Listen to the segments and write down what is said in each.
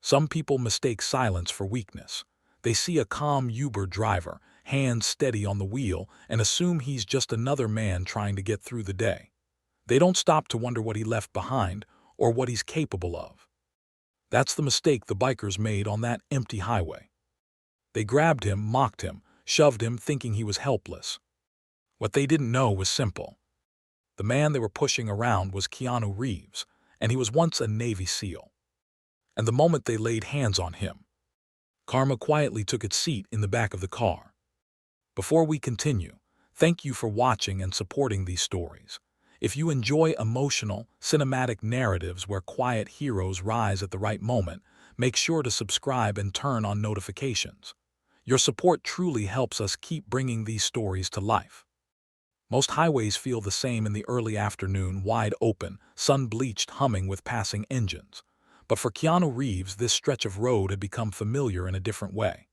Some people mistake silence for weakness. They see a calm Uber driver, hands steady on the wheel, and assume he's just another man trying to get through the day. They don't stop to wonder what he left behind or what he's capable of. That's the mistake the bikers made on that empty highway. They grabbed him, mocked him, shoved him, thinking he was helpless. What they didn't know was simple. The man they were pushing around was Keanu Reeves, and he was once a Navy SEAL. And the moment they laid hands on him, karma quietly took its seat in the back of the car. Before we continue, thank you for watching and supporting these stories. If you enjoy emotional, cinematic narratives where quiet heroes rise at the right moment, make sure to subscribe and turn on notifications. Your support truly helps us keep bringing these stories to life. Most highways feel the same in the early afternoon, wide open, sun-bleached, humming with passing engines. But for Keanu Reeves, this stretch of road had become familiar in a different way.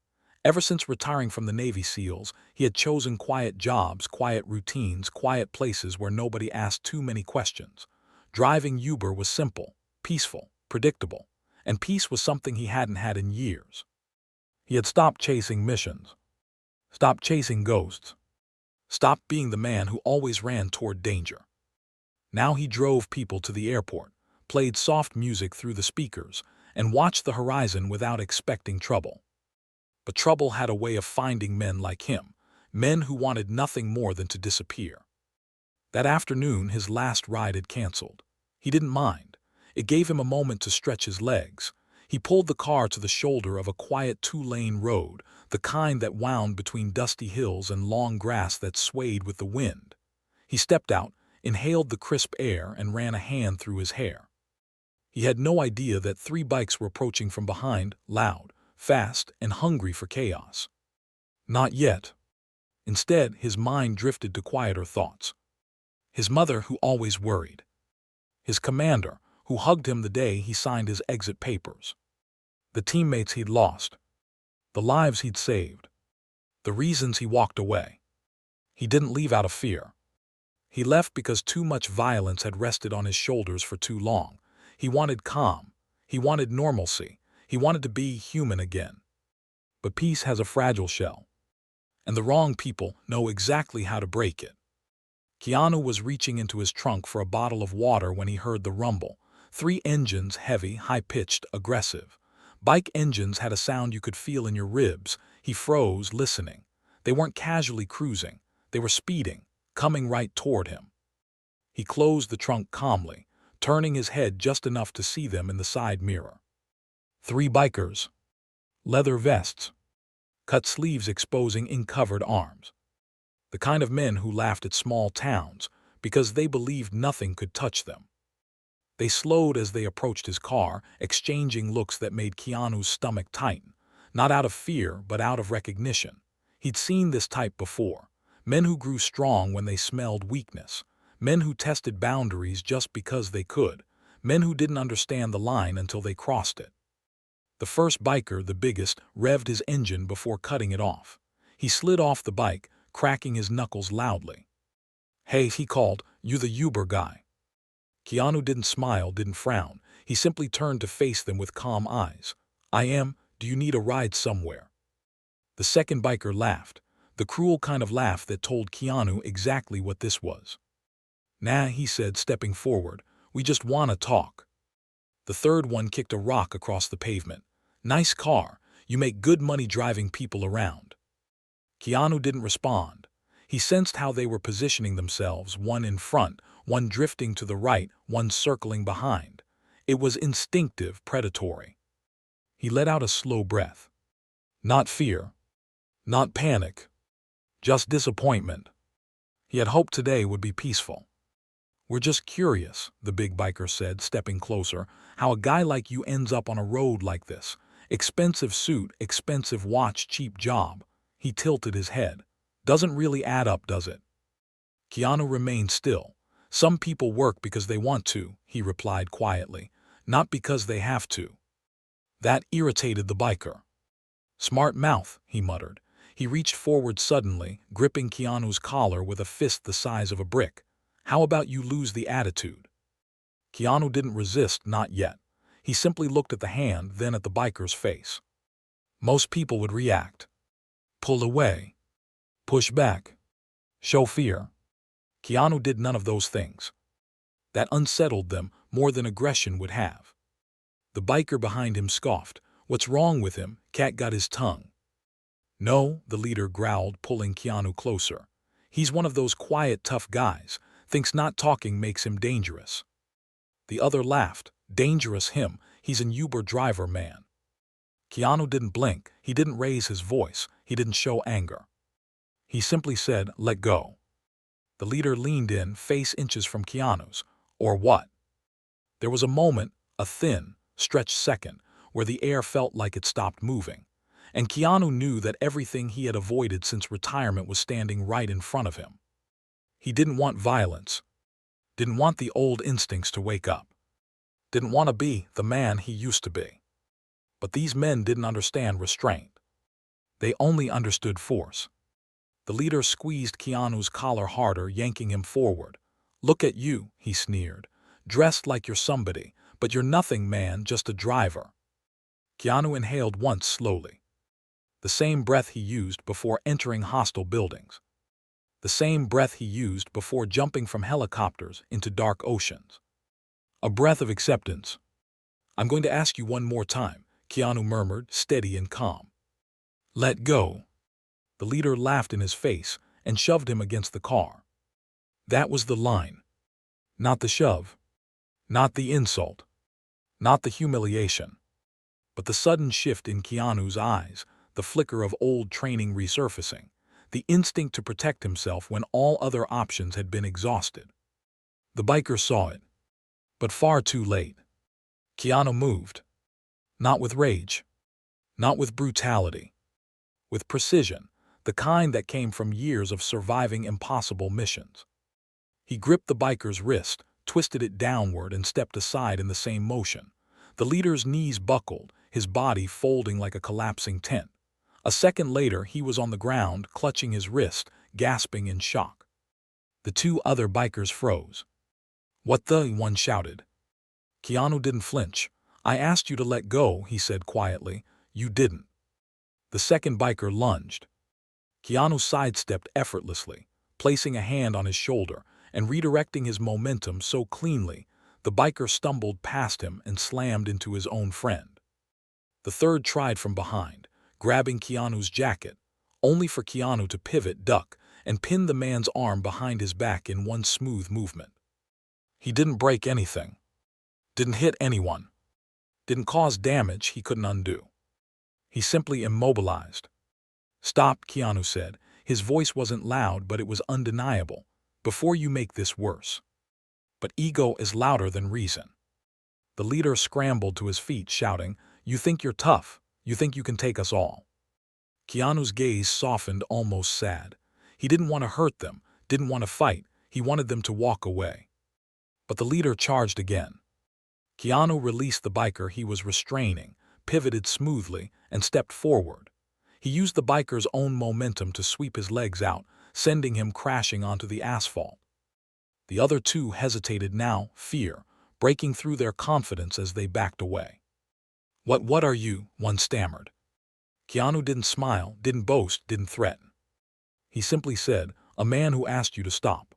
Ever since retiring from the Navy SEALs, he had chosen quiet jobs, quiet routines, quiet places where nobody asked too many questions. Driving Uber was simple, peaceful, predictable, and peace was something he hadn't had in years. He had stopped chasing missions, stopped chasing ghosts, stopped being the man who always ran toward danger. Now he drove people to the airport, played soft music through the speakers, and watched the horizon without expecting trouble. But trouble had a way of finding men like him, men who wanted nothing more than to disappear. That afternoon, his last ride had canceled. He didn't mind. It gave him a moment to stretch his legs. He pulled the car to the shoulder of a quiet two-lane road, the kind that wound between dusty hills and long grass that swayed with the wind. He stepped out, inhaled the crisp air, and ran a hand through his hair. He had no idea that 3 bikes were approaching from behind, loud, fast, and hungry for chaos. Not yet. Instead, his mind drifted to quieter thoughts. His mother, who always worried. His commander, who hugged him the day he signed his exit papers. The teammates he'd lost. The lives he'd saved. The reasons he walked away. He didn't leave out of fear. He left because too much violence had rested on his shoulders for too long. He wanted calm. He wanted normalcy. He wanted to be human again. But peace has a fragile shell, and the wrong people know exactly how to break it. Keanu was reaching into his trunk for a bottle of water when he heard the rumble. 3 engines, heavy, high-pitched, aggressive. Bike engines had a sound you could feel in your ribs. He froze, listening. They weren't casually cruising. They were speeding, coming right toward him. He closed the trunk calmly, turning his head just enough to see them in the side mirror. 3 bikers. Leather vests. Cut sleeves exposing uncovered arms. The kind of men who laughed at small towns because they believed nothing could touch them. They slowed as they approached his car, exchanging looks that made Keanu's stomach tighten, not out of fear but out of recognition. He'd seen this type before. Men who grew strong when they smelled weakness. Men who tested boundaries just because they could. Men who didn't understand the line until they crossed it. The first biker, the biggest, revved his engine before cutting it off. He slid off the bike, cracking his knuckles loudly. "Hey," he called, "you the Uber guy." Keanu didn't smile, didn't frown. He simply turned to face them with calm eyes. "I am. Do you need a ride somewhere?" The second biker laughed, the cruel kind of laugh that told Keanu exactly what this was. "Nah," he said, stepping forward. "We just wanna talk." The third one kicked a rock across the pavement. "Nice car. You make good money driving people around." Keanu didn't respond. He sensed how they were positioning themselves, one in front, one drifting to the right, one circling behind. It was instinctive, predatory. He let out a slow breath. Not fear. Not panic. Just disappointment. He had hoped today would be peaceful. "We're just curious," the big biker said, stepping closer, "how a guy like you ends up on a road like this. Expensive suit, expensive watch, cheap job." He tilted his head. "Doesn't really add up, does it?" Keanu remained still. "Some people work because they want to," he replied quietly, "not because they have to." That irritated the biker. "Smart mouth," he muttered. He reached forward suddenly, gripping Keanu's collar with a fist the size of a brick. "How about you lose the attitude?" Keanu didn't resist, not yet. He simply looked at the hand, then at the biker's face. Most people would react. Pull away. Push back. Show fear. Keanu did none of those things. That unsettled them more than aggression would have. The biker behind him scoffed. What's wrong with him? Cat got his tongue. No, the leader growled, pulling Keanu closer. He's one of those quiet, tough guys. Thinks not talking makes him dangerous. The other laughed. Dangerous him. He's an Uber driver, man. Keanu didn't blink. He didn't raise his voice. He didn't show anger. He simply said, let go. The leader leaned in, face inches from Keanu's. Or what? There was a moment, a thin, stretched second, where the air felt like it stopped moving. And Keanu knew that everything he had avoided since retirement was standing right in front of him. He didn't want violence. Didn't want the old instincts to wake up. Didn't want to be the man he used to be. But these men didn't understand restraint. They only understood force. The leader squeezed Keanu's collar harder, yanking him forward. Look at you, he sneered. Dressed like you're somebody, but you're nothing, man, just a driver. Keanu inhaled once slowly. The same breath he used before entering hostile buildings. The same breath he used before jumping from helicopters into dark oceans. A breath of acceptance. I'm going to ask you one more time, Keanu murmured, steady and calm. Let go. The leader laughed in his face and shoved him against the car. That was the line. Not the shove. Not the insult. Not the humiliation. But the sudden shift in Keanu's eyes, the flicker of old training resurfacing, the instinct to protect himself when all other options had been exhausted. The biker saw it. But far too late. Keanu moved. Not with rage. Not with brutality. With precision, the kind that came from years of surviving impossible missions. He gripped the biker's wrist, twisted it downward, and stepped aside in the same motion. The leader's knees buckled, his body folding like a collapsing tent. A second later, he was on the ground, clutching his wrist, gasping in shock. The two other bikers froze. What the? One shouted. Keanu didn't flinch. I asked you to let go, he said quietly. You didn't. The second biker lunged. Keanu sidestepped effortlessly, placing a hand on his shoulder and redirecting his momentum so cleanly, the biker stumbled past him and slammed into his own friend. The third tried from behind, grabbing Keanu's jacket, only for Keanu to pivot, duck, and pin the man's arm behind his back in one smooth movement. He didn't break anything. Didn't hit anyone. Didn't cause damage he couldn't undo. He simply immobilized. Stop, Keanu said. His voice wasn't loud, but it was undeniable. Before you make this worse. But ego is louder than reason. The leader scrambled to his feet, shouting, You think you're tough. You think you can take us all. Keanu's gaze softened, almost sad. He didn't want to hurt them, didn't want to fight. He wanted them to walk away. But the leader charged again. Keanu released the biker he was restraining, pivoted smoothly, and stepped forward. He used the biker's own momentum to sweep his legs out, sending him crashing onto the asphalt. The other two hesitated now, fear, breaking through their confidence as they backed away. What are you? One stammered. Keanu didn't smile, didn't boast, didn't threaten. He simply said, a man who asked you to stop.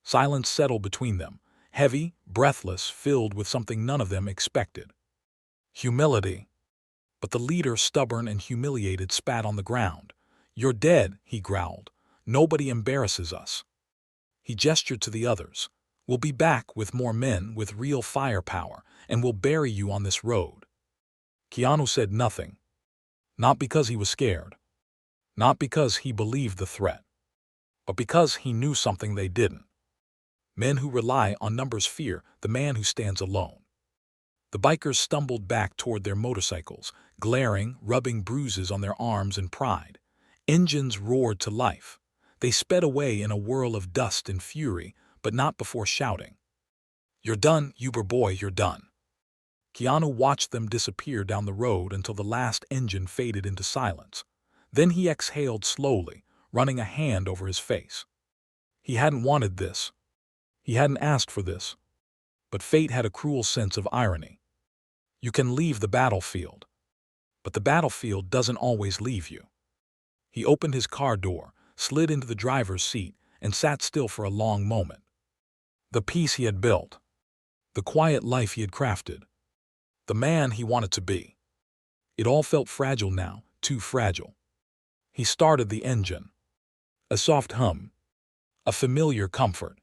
Silence settled between them, heavy, breathless, filled with something none of them expected. Humility. But the leader, stubborn and humiliated, spat on the ground. You're dead, he growled. Nobody embarrasses us. He gestured to the others. We'll be back with more men with real firepower, and we'll bury you on this road. Keanu said nothing. Not because he was scared. Not because he believed the threat. But because he knew something they didn't. Men who rely on numbers fear the man who stands alone. The bikers stumbled back toward their motorcycles, glaring, rubbing bruises on their arms in pride. Engines roared to life. They sped away in a whirl of dust and fury, but not before shouting. You're done, Uber boy, you're done. Keanu watched them disappear down the road until the last engine faded into silence. Then he exhaled slowly, running a hand over his face. He hadn't wanted this. He hadn't asked for this. But fate had a cruel sense of irony. You can leave the battlefield, but the battlefield doesn't always leave you. He opened his car door, slid into the driver's seat, and sat still for a long moment. The peace he had built, the quiet life he had crafted, the man he wanted to be. It all felt fragile now, too fragile. He started the engine. A soft hum, a familiar comfort.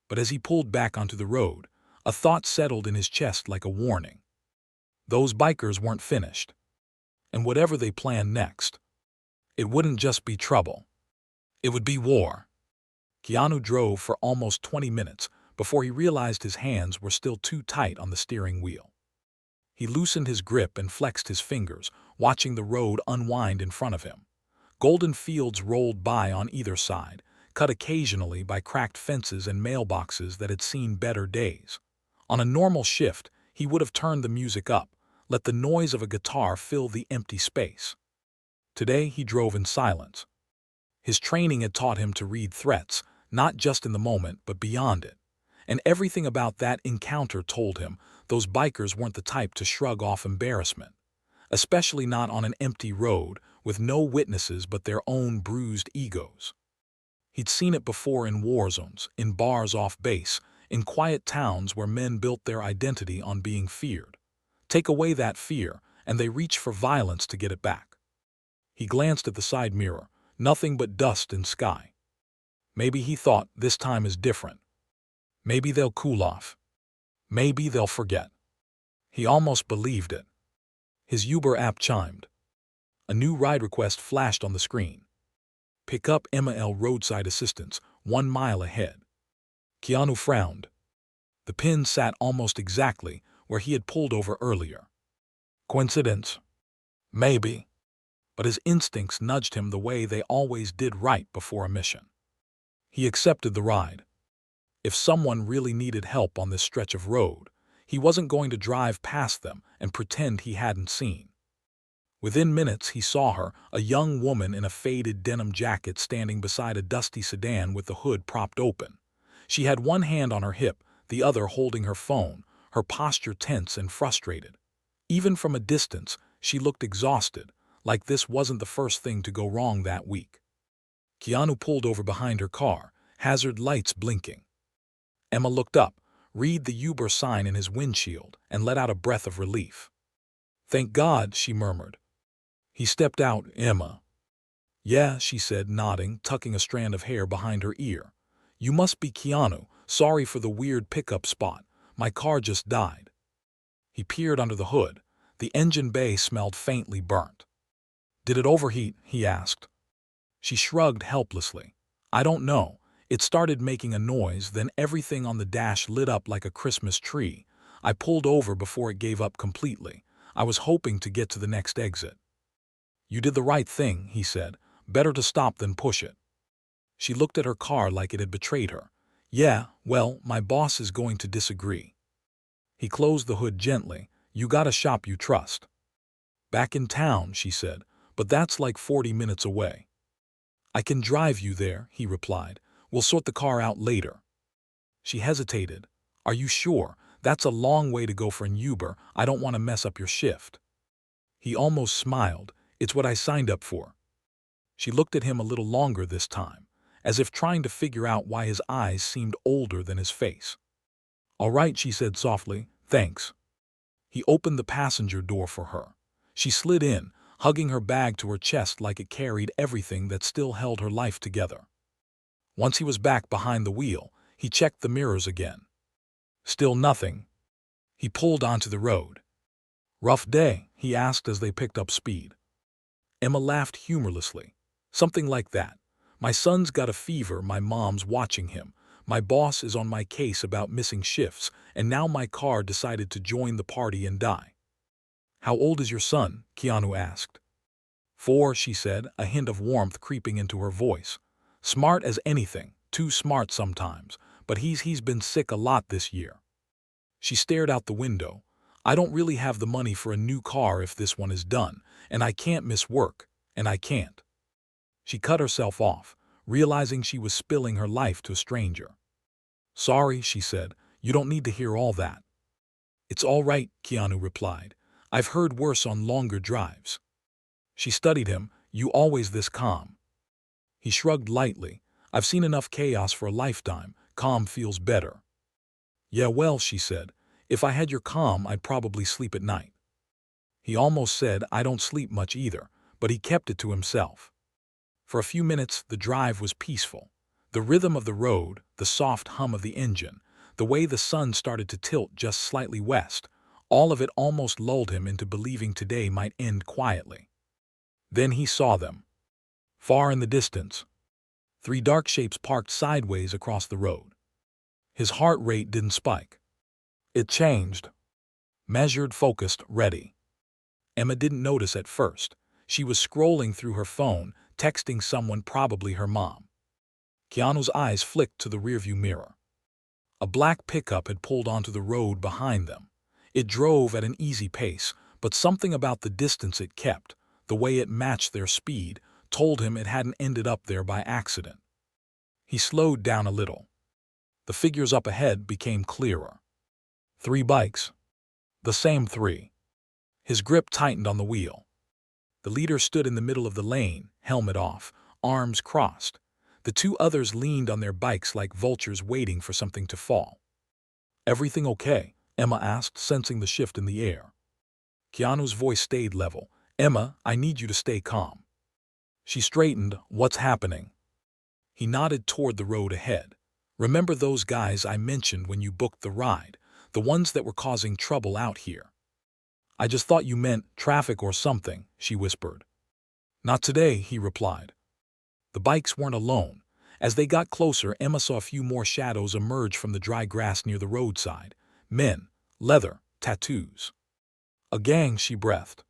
But as he pulled back onto the road, a thought settled in his chest like a warning. Those bikers weren't finished. And whatever they planned next, it wouldn't just be trouble. It would be war. Keanu drove for almost 20 minutes before he realized his hands were still too tight on the steering wheel. He loosened his grip and flexed his fingers, watching the road unwind in front of him. Golden fields rolled by on either side, cut occasionally by cracked fences and mailboxes that had seen better days. On a normal shift, he would have turned the music up, let the noise of a guitar fill the empty space. Today he drove in silence. His training had taught him to read threats, not just in the moment, but beyond it. And everything about that encounter told him those bikers weren't the type to shrug off embarrassment, especially not on an empty road with no witnesses but their own bruised egos. He'd seen it before in war zones, in bars off base, in quiet towns where men built their identity on being feared. Take away that fear, and they reach for violence to get it back. He glanced at the side mirror, nothing but dust and sky. Maybe he thought this time is different. Maybe they'll cool off. Maybe they'll forget. He almost believed it. His Uber app chimed. A new ride request flashed on the screen. Pick up Emma L. Roadside Assistance, 1 mile ahead. Keanu frowned. The pin sat almost exactly where he had pulled over earlier. Coincidence? Maybe. But his instincts nudged him the way they always did right before a mission. He accepted the ride. If someone really needed help on this stretch of road, he wasn't going to drive past them and pretend he hadn't seen. Within minutes he saw her, a young woman in a faded denim jacket standing beside a dusty sedan with the hood propped open. She had one hand on her hip, the other holding her phone, her posture tense and frustrated. Even from a distance, she looked exhausted, like this wasn't the first thing to go wrong that week. Keanu pulled over behind her car, hazard lights blinking. Emma looked up, read the Uber sign in his windshield, and let out a breath of relief. Thank God, she murmured. He stepped out. Emma. Yeah, she said, nodding, tucking a strand of hair behind her ear. You must be Keanu. Sorry for the weird pickup spot. My car just died. He peered under the hood. The engine bay smelled faintly burnt. Did it overheat? He asked. She shrugged helplessly. I don't know. It started making a noise, then everything on the dash lit up like a Christmas tree. I pulled over before it gave up completely. I was hoping to get to the next exit. You did the right thing, he said. Better to stop than push it. She looked at her car like it had betrayed her. Yeah, well, my boss is going to disagree. He closed the hood gently. You got a shop you trust. Back in town, she said, but that's like 40 minutes away. I can drive you there, he replied. We'll sort the car out later. She hesitated. Are you sure? That's a long way to go for an Uber. I don't want to mess up your shift. He almost smiled. It's what I signed up for. She looked at him a little longer this time, as if trying to figure out why his eyes seemed older than his face. All right, she said softly. Thanks. He opened the passenger door for her. She slid in, hugging her bag to her chest like it carried everything that still held her life together. Once he was back behind the wheel, he checked the mirrors again. Still nothing. He pulled onto the road. Rough day? He asked as they picked up speed. Emma laughed humorlessly. Something like that. My son's got a fever, my mom's watching him, my boss is on my case about missing shifts, and now my car decided to join the party and die. How old is your son? Keanu asked. 4, she said, a hint of warmth creeping into her voice. Smart as anything, too smart sometimes, but he's been sick a lot this year. She stared out the window. I don't really have the money for a new car if this one is done, and I can't miss work, and I can't. She cut herself off, realizing she was spilling her life to a stranger. Sorry, she said, you don't need to hear all that. "It's all right," Keanu replied. "I've heard worse on longer drives." She studied him. "You always this calm?" He shrugged lightly. "I've seen enough chaos for a lifetime. Calm feels better." "Yeah, well," she said, "if I had your calm, I'd probably sleep at night." He almost said, "I don't sleep much either," but he kept it to himself. For a few minutes, the drive was peaceful. The rhythm of the road, the soft hum of the engine, the way the sun started to tilt just slightly west, all of it almost lulled him into believing today might end quietly. Then he saw them. Far in the distance, three dark shapes parked sideways across the road. His heart rate didn't spike. It changed. Measured, focused, ready. Emma didn't notice at first. She was scrolling through her phone, texting someone, probably her mom. Keanu's eyes flicked to the rearview mirror. A black pickup had pulled onto the road behind them. It drove at an easy pace, but something about the distance it kept, the way it matched their speed, told him it hadn't ended up there by accident. He slowed down a little. The figures up ahead became clearer. 3 bikes. The same 3. His grip tightened on the wheel. The leader stood in the middle of the lane, helmet off, arms crossed. The 2 others leaned on their bikes like vultures waiting for something to fall. "Everything okay?" Emma asked, sensing the shift in the air. Keanu's voice stayed level. "Emma, I need you to stay calm." She straightened. "What's happening?" He nodded toward the road ahead. "Remember those guys I mentioned when you booked the ride? The ones that were causing trouble out here?" "I just thought you meant traffic or something," she whispered. "Not today," he replied. The bikes weren't alone. As they got closer, Emma saw a few more shadows emerge from the dry grass near the roadside. Men, leather, tattoos. "A gang," she breathed.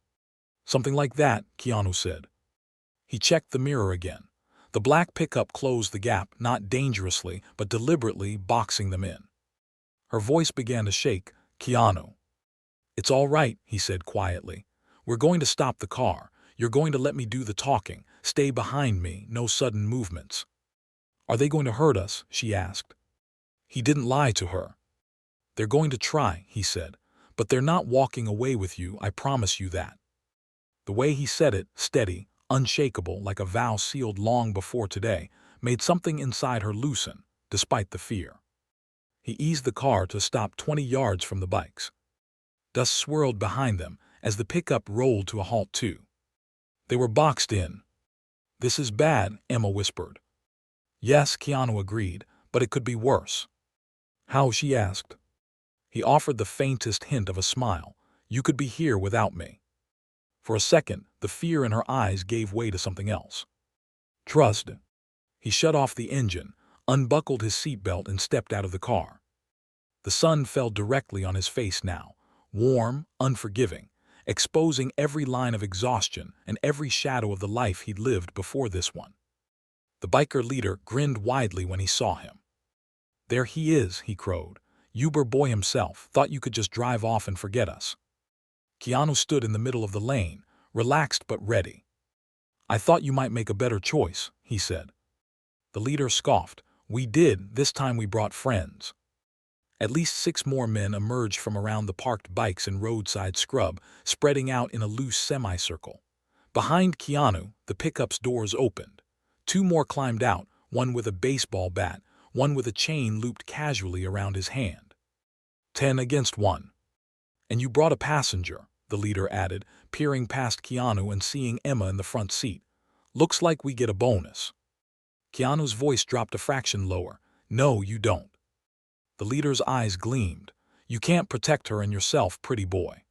"Something like that," Keanu said. He checked the mirror again. The black pickup closed the gap, not dangerously, but deliberately, boxing them in. Her voice began to shake. "Keanu." "It's all right," he said quietly. "We're going to stop the car. You're going to let me do the talking. Stay behind me, no sudden movements." "Are they going to hurt us?" she asked. He didn't lie to her. "They're going to try," he said. "But they're not walking away with you, I promise you that." The way he said it, steady, unshakable, like a vow sealed long before today, made something inside her loosen, despite the fear. He eased the car to stop 20 yards from the bikes. Dust swirled behind them as the pickup rolled to a halt too. They were boxed in. "This is bad," Emma whispered. "Yes," Keanu agreed, "but it could be worse." "How?" she asked. He offered the faintest hint of a smile. "You could be here without me." For a second, the fear in her eyes gave way to something else. "Trust." He shut off the engine, unbuckled his seatbelt, and stepped out of the car. The sun fell directly on his face now, warm, unforgiving, exposing every line of exhaustion and every shadow of the life he'd lived before this one. The biker leader grinned widely when he saw him. "There he is," he crowed. "Uber boy himself. Thought you could just drive off and forget us." Keanu stood in the middle of the lane, relaxed but ready. "I thought you might make a better choice," he said. The leader scoffed. "We did. This time we brought friends." At least 6 more men emerged from around the parked bikes and roadside scrub, spreading out in a loose semicircle. Behind Keanu, the pickup's doors opened. 2 more climbed out, one with a baseball bat, one with a chain looped casually around his hand. 10 against 1. "And you brought a passenger," the leader added, peering past Keanu and seeing Emma in the front seat. "Looks like we get a bonus." Keanu's voice dropped a fraction lower. "No, you don't." The leader's eyes gleamed. "You can't protect her and yourself, pretty boy."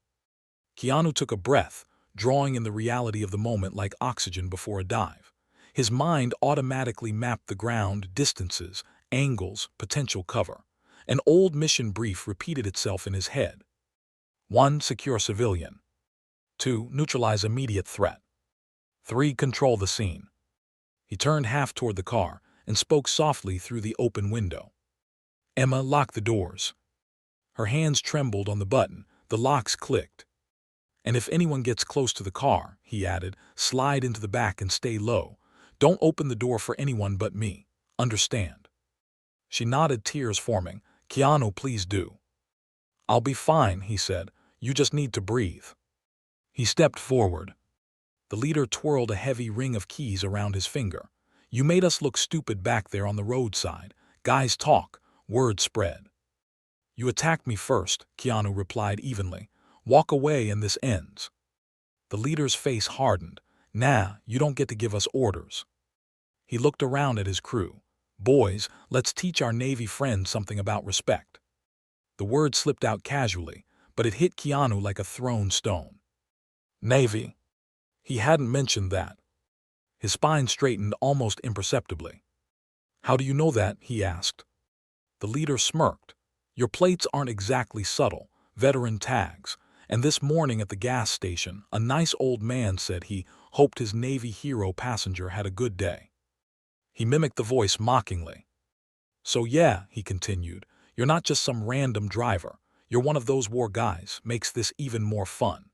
Keanu took a breath, drawing in the reality of the moment like oxygen before a dive. His mind automatically mapped the ground, distances, angles, potential cover. An old mission brief repeated itself in his head. 1. Secure civilian. 2. Neutralize immediate threat. 3. Control the scene. He turned half toward the car and spoke softly through the open window. "Emma, lock the doors." Her hands trembled on the button. The locks clicked. "And if anyone gets close to the car," he added, "slide into the back and stay low. Don't open the door for anyone but me. Understand?" She nodded, tears forming. "Keanu, please do." "I'll be fine," he said. "You just need to breathe." He stepped forward. The leader twirled a heavy ring of keys around his finger. "You made us look stupid back there on the roadside. Guys talk. Word spread." "You attacked me first," Keanu replied evenly. "Walk away and this ends." The leader's face hardened. "Nah, you don't get to give us orders." He looked around at his crew. "Boys, let's teach our Navy friends something about respect." The word slipped out casually, but it hit Keanu like a thrown stone. Navy. He hadn't mentioned that. His spine straightened almost imperceptibly. "How do you know that?" he asked. The leader smirked. "Your plates aren't exactly subtle, veteran tags. And this morning at the gas station, a nice old man said he hoped his Navy hero passenger had a good day." He mimicked the voice mockingly. "So yeah," he continued, "you're not just some random driver. You're one of those war guys. Makes this even more fun."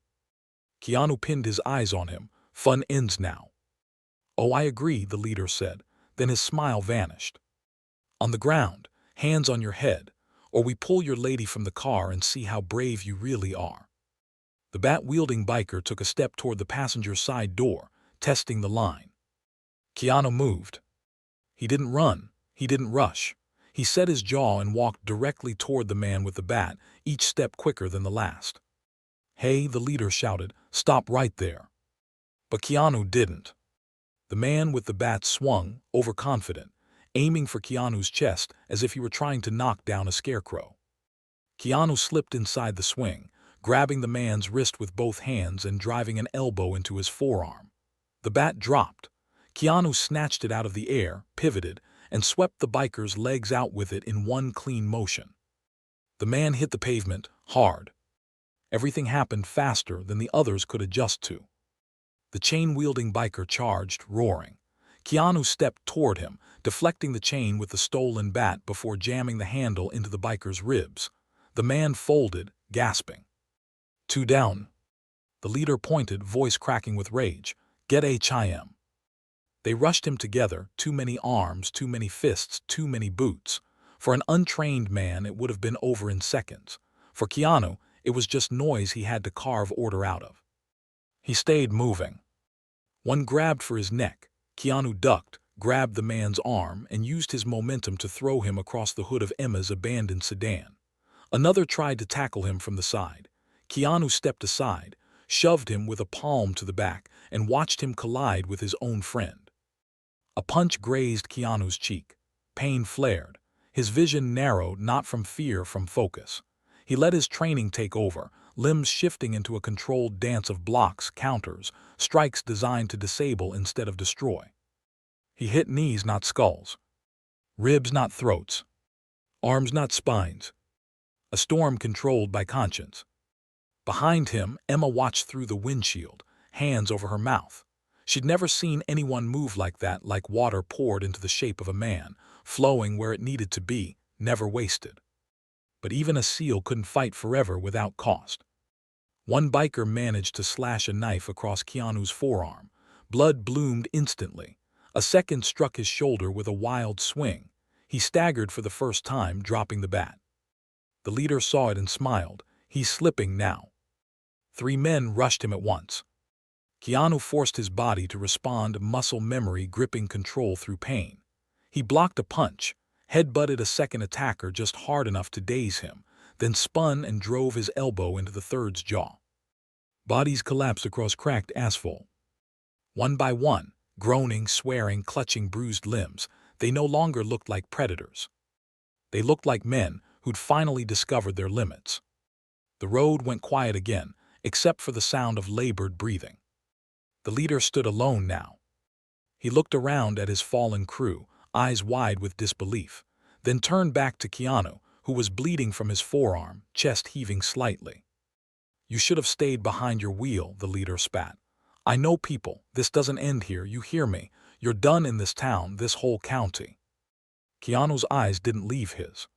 Keanu pinned his eyes on him. "Fun ends now." "Oh, I agree," the leader said. Then his smile vanished. "On the ground, hands on your head, or we pull your lady from the car and see how brave you really are." The bat-wielding biker took a step toward the passenger's side door, testing the line. Keanu moved. He didn't run. He didn't rush. He set his jaw and walked directly toward the man with the bat, each step quicker than the last. "Hey," the leader shouted, "stop right there." But Keanu didn't. The man with the bat swung, overconfident, aiming for Keanu's chest as if he were trying to knock down a scarecrow. Keanu slipped inside the swing, grabbing the man's wrist with both hands and driving an elbow into his forearm. The bat dropped. Keanu snatched it out of the air, pivoted, and swept the biker's legs out with it in one clean motion. The man hit the pavement, hard. Everything happened faster than the others could adjust to. The chain-wielding biker charged, roaring. Keanu stepped toward him, deflecting the chain with the stolen bat before jamming the handle into the biker's ribs. The man folded, gasping. "Two down." The leader pointed, voice cracking with rage. "Get HIM." They rushed him together, too many arms, too many fists, too many boots. For an untrained man, it would have been over in seconds. For Keanu, it was just noise he had to carve order out of. He stayed moving. One grabbed for his neck. Keanu ducked, grabbed the man's arm, and used his momentum to throw him across the hood of Emma's abandoned sedan. Another tried to tackle him from the side. Keanu stepped aside, shoved him with a palm to the back, and watched him collide with his own friend. A punch grazed Keanu's cheek. Pain flared. His vision narrowed, not from fear, from focus. He let his training take over, limbs shifting into a controlled dance of blocks, counters, strikes designed to disable instead of destroy. He hit knees, not skulls. Ribs, not throats. Arms, not spines. A storm controlled by conscience. Behind him, Emma watched through the windshield, hands over her mouth. She'd never seen anyone move like that, like water poured into the shape of a man, flowing where it needed to be, never wasted. But even a seal couldn't fight forever without cost. One biker managed to slash a knife across Keanu's forearm. Blood bloomed instantly. A second struck his shoulder with a wild swing. He staggered for the first time, dropping the bat. The leader saw it and smiled. He's slipping now. 3 men rushed him at once. Keanu forced his body to respond, muscle memory gripping control through pain. He blocked a punch, headbutted a second attacker just hard enough to daze him, then spun and drove his elbow into the third's jaw. Bodies collapsed across cracked asphalt. One by one, groaning, swearing, clutching bruised limbs, they no longer looked like predators. They looked like men who'd finally discovered their limits. The road went quiet again, except for the sound of labored breathing. The leader stood alone now. He looked around at his fallen crew, eyes wide with disbelief, then turned back to Keanu, who was bleeding from his forearm, chest heaving slightly. "You should have stayed behind your wheel," the leader spat. "I know people. This doesn't end here, you hear me? You're done in this town, this whole county." Keanu's eyes didn't leave his.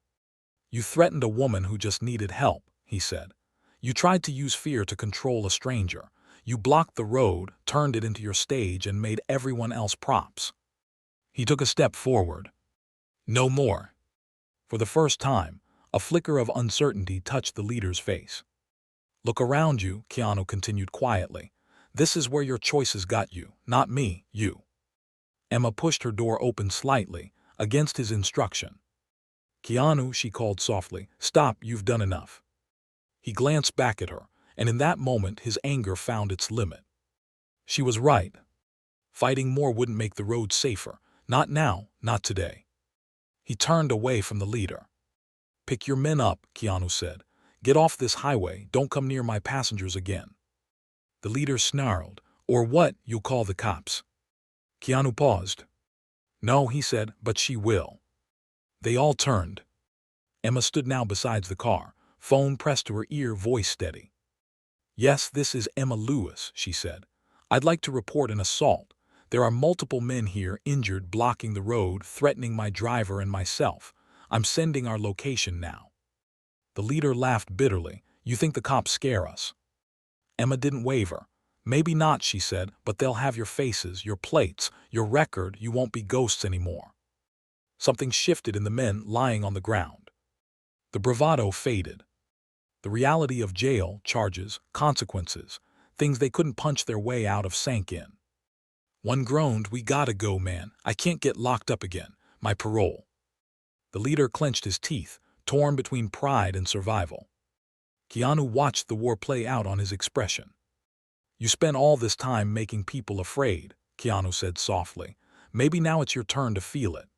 "You threatened a woman who just needed help," he said. "You tried to use fear to control a stranger. You blocked the road, turned it into your stage, and made everyone else props." He took a step forward. "No more." For the first time, A flicker of uncertainty touched the leader's face. "Look around you," Keanu continued quietly. "This is where your choices got you, not me, you." Emma pushed her door open slightly, against his instruction. "Keanu," she called softly, "stop, you've done enough." He glanced back at her, and in that moment his anger found its limit. She was right. Fighting more wouldn't make the road safer. Not now, not today. He turned away from the leader. "Pick your men up," Keanu said. "Get off this highway, don't come near my passengers again." The leader snarled. "Or what, you'll call the cops?" Keanu paused. "No," he said, "but she will." They all turned. Emma stood now beside the car, phone pressed to her ear, voice steady. "Yes, this is Emma Lewis," she said. "I'd like to report an assault. There are multiple men here injured, blocking the road, threatening my driver and myself. I'm sending our location now." The leader laughed bitterly. "You think the cops scare us?" Emma didn't waver. "Maybe not," she said, "but they'll have your faces, your plates, your record. You won't be ghosts anymore." Something shifted in the men lying on the ground. The bravado faded. The reality of jail, charges, consequences, things they couldn't punch their way out of sank in. One groaned, "We gotta go, man. I can't get locked up again. My parole." The leader clenched his teeth, torn between pride and survival. Keanu watched the war play out on his expression. "You spent all this time making people afraid," Keanu said softly. "Maybe now it's your turn to feel it."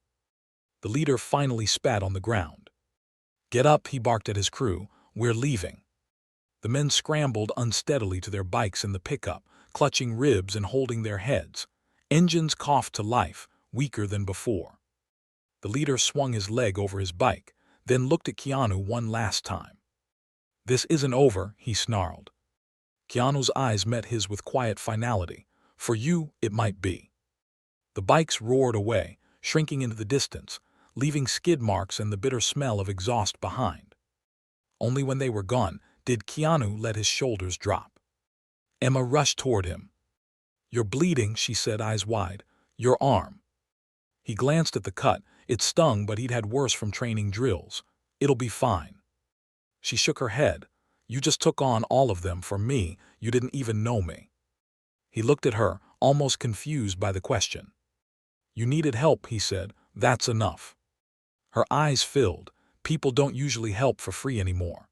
The leader finally spat on the ground. "Get up," he barked at his crew. "We're leaving." The men scrambled unsteadily to their bikes in the pickup, clutching ribs and holding their heads. Engines coughed to life, weaker than before. The leader swung his leg over his bike, then looked at Keanu one last time. "This isn't over," he snarled. Keanu's eyes met his with quiet finality. "For you, it might be." The bikes roared away, shrinking into the distance, leaving skid marks and the bitter smell of exhaust behind. Only when they were gone did Keanu let his shoulders drop. Emma rushed toward him. "You're bleeding," she said, eyes wide. "Your arm." He glanced at the cut. It stung, but he'd had worse from training drills. "It'll be fine." She shook her head. "You just took on all of them for me. You didn't even know me." He looked at her, almost confused by the question. "You needed help," he said. "That's enough." Her eyes filled. People don't usually help for free anymore.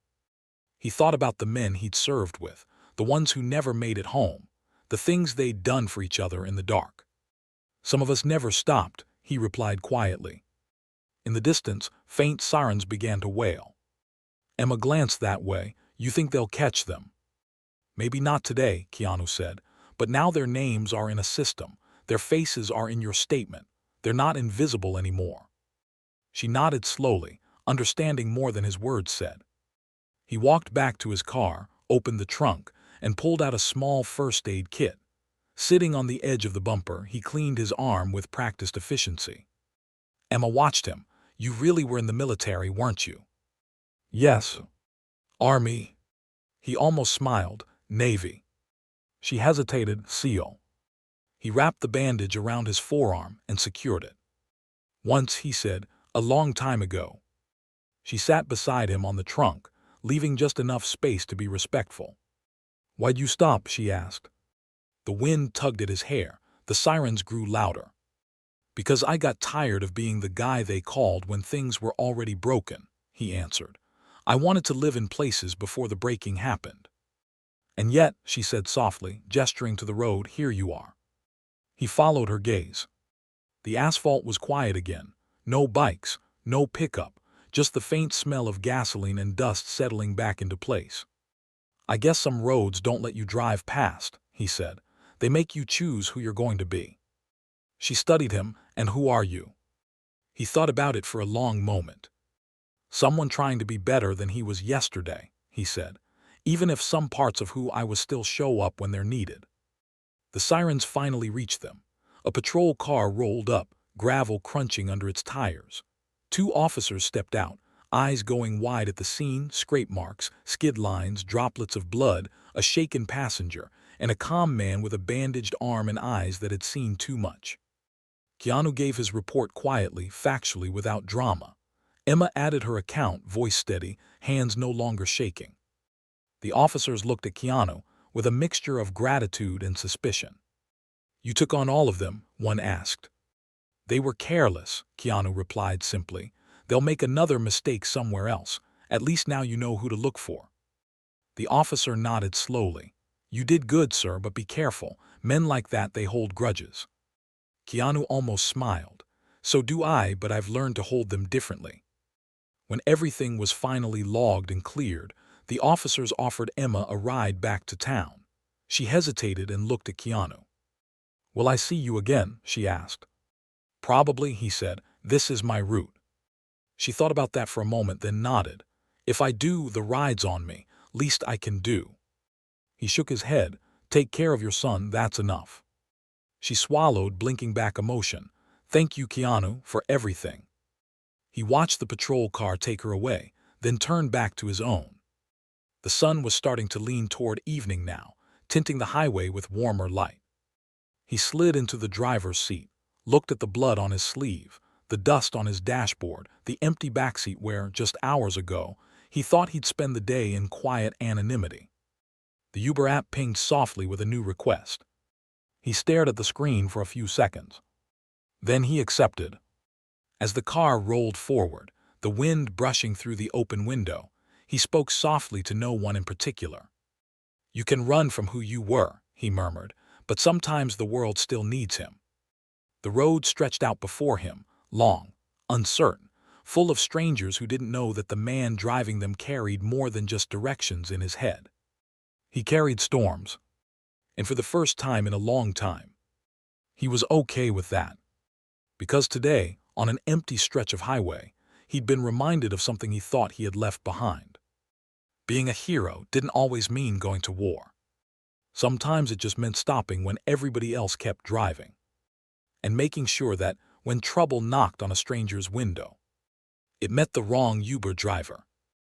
He thought about the men he'd served with, the ones who never made it home, the things they'd done for each other in the dark. "Some of us never stopped," he replied quietly. In the distance, faint sirens began to wail. Emma glanced that way. "You think they'll catch them?" "Maybe not today," Keanu said, "but now their names are in a system. Their faces are in your statement. They're not invisible anymore." She nodded slowly, understanding more than his words said. He walked back to his car, opened the trunk, and pulled out a small first aid kit. Sitting on the edge of the bumper, he cleaned his arm with practiced efficiency. Emma watched him. "You really were in the military, weren't you?" "Yes." "Army?" He almost smiled. "Navy." She hesitated. "SEAL." He wrapped the bandage around his forearm and secured it. "Once," he said, "a long time ago." She sat beside him on the trunk, leaving just enough space to be respectful. "Why'd you stop?" she asked. The wind tugged at his hair. The sirens grew louder. "Because I got tired of being the guy they called when things were already broken," he answered. "I wanted to live in places before the breaking happened." "And yet," she said softly, gesturing to the road, "here you are." He followed her gaze. The asphalt was quiet again. No bikes, no pickup, just the faint smell of gasoline and dust settling back into place. "I guess some roads don't let you drive past," he said. "They make you choose who you're going to be." She studied him. "And who are you?" He thought about it for a long moment. "Someone trying to be better than he was yesterday," he said, "even if some parts of who I was still show up when they're needed." The sirens finally reached them. A patrol car rolled up, gravel crunching under its tires. Two officers stepped out, eyes going wide at the scene, scrape marks, skid lines, droplets of blood, a shaken passenger, and a calm man with a bandaged arm and eyes that had seen too much. Keanu gave his report quietly, factually, without drama. Emma added her account, voice steady, hands no longer shaking. The officers looked at Keanu with a mixture of gratitude and suspicion. "You took on all of them?" one asked. "They were careless," Keanu replied simply. "They'll make another mistake somewhere else. At least now you know who to look for." The officer nodded slowly. "You did good, sir, but be careful. Men like that, they hold grudges." Keanu almost smiled. "So do I, but I've learned to hold them differently." When everything was finally logged and cleared, the officers offered Emma a ride back to town. She hesitated and looked at Keanu. "Will I see you again?" she asked. "Probably," he said. "This is my route." She thought about that for a moment, then nodded. "If I do, the ride's on me. Least I can do." He shook his head. "Take care of your son, that's enough." She swallowed, blinking back emotion. "Thank you, Keanu, for everything." He watched the patrol car take her away, then turned back to his own. The sun was starting to lean toward evening now, tinting the highway with warmer light. He slid into the driver's seat, looked at the blood on his sleeve, the dust on his dashboard, the empty backseat where, just hours ago, he thought he'd spend the day in quiet anonymity. The Uber app pinged softly with a new request. He stared at the screen for a few seconds. Then he accepted. As the car rolled forward, the wind brushing through the open window, he spoke softly to no one in particular. "You can run from who you were," he murmured, "but sometimes the world still needs him." The road stretched out before him, long, uncertain, full of strangers who didn't know that the man driving them carried more than just directions in his head. He carried storms. And for the first time in a long time, he was okay with that. Because today, on an empty stretch of highway, he'd been reminded of something he thought he had left behind. Being a hero didn't always mean going to war. Sometimes it just meant stopping when everybody else kept driving, and making sure that when trouble knocked on a stranger's window, it met the wrong Uber driver.